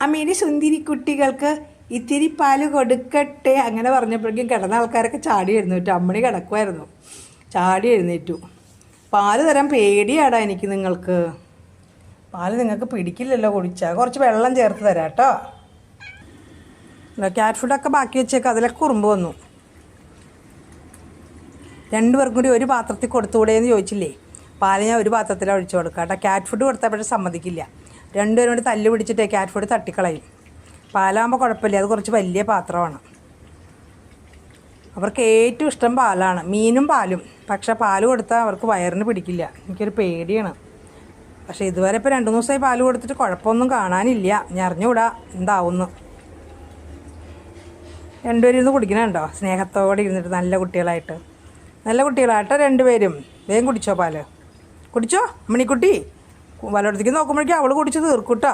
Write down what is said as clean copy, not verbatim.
അമ്മേൻ്റെ സുന്ദരി കുട്ടികൾക്ക് ഇത്തിരി പാല് കൊടുക്കട്ടെ അങ്ങനെ പറഞ്ഞപ്പോഴേക്കും കിടന്ന ആൾക്കാരൊക്കെ ചാടി എഴുന്നേറ്റു. അമ്മണി കിടക്കുമായിരുന്നു, ചാടി എഴുന്നേറ്റു. പാല് തരാൻ പേടിയാടാ എനിക്ക്. നിങ്ങൾക്ക് പാല് നിങ്ങൾക്ക് പിടിക്കില്ലല്ലോ കുടിച്ചാൽ. കുറച്ച് വെള്ളം ചേർത്ത് തരാം കേട്ടോ. ക്യാറ്റ് ഫുഡൊക്കെ ബാക്കി വെച്ചേക്ക്, അതിലൊക്കെ കുറുമ്പ് വന്നു. രണ്ടുപേർക്കും കൂടി ഒരു പാത്രത്തിൽ കൊടുത്തുകൂടെയെന്ന് ചോദിച്ചില്ലേ? പാല് ഞാൻ ഒരു പാത്രത്തിലാണ് ഒഴിച്ചു കൊടുക്കുക കേട്ടോ. ക്യാറ്റ് ഫുഡ് കൊടുത്താൽ പക്ഷേ സമ്മതിക്കില്ല. രണ്ടുപേരും കൂടി തല്ല് പിടിച്ചിട്ടേ ക്യാറ്റ് ഫുഡ് തട്ടിക്കളയും. പാലാകുമ്പോൾ കുഴപ്പമില്ല, അത് കുറച്ച് വലിയ പാത്രമാണ്. അവർക്ക് ഏറ്റവും ഇഷ്ടം പാലാണ്, മീനും പാലും. പക്ഷേ പാല് കൊടുത്താൽ അവർക്ക് വയറിന് പിടിക്കില്ല. എനിക്കൊരു പേടിയാണ്. പക്ഷേ ഇതുവരെ ഇപ്പോൾ 2-3 ദിവസമായി പാല് കൊടുത്തിട്ട് കുഴപ്പമൊന്നും കാണാനില്ല. ഞാൻ അറിഞ്ഞുകൂടാ എന്താവുന്നു. രണ്ടുപേരും ഇരുന്ന് കുടിക്കണുണ്ടോ സ്നേഹത്തോടെ ഇരുന്നിട്ട്? നല്ല കുട്ടികളായിട്ട് രണ്ടുപേരും. വേഗം കുടിച്ചോ പാല്, കുടിച്ചോ അമ്മണിക്കുട്ടി. വല്ലയിടത്തേക്ക് നോക്കുമ്പോഴേക്കും അവൾ കുടിച്ച് തീർക്കൂട്ടോ.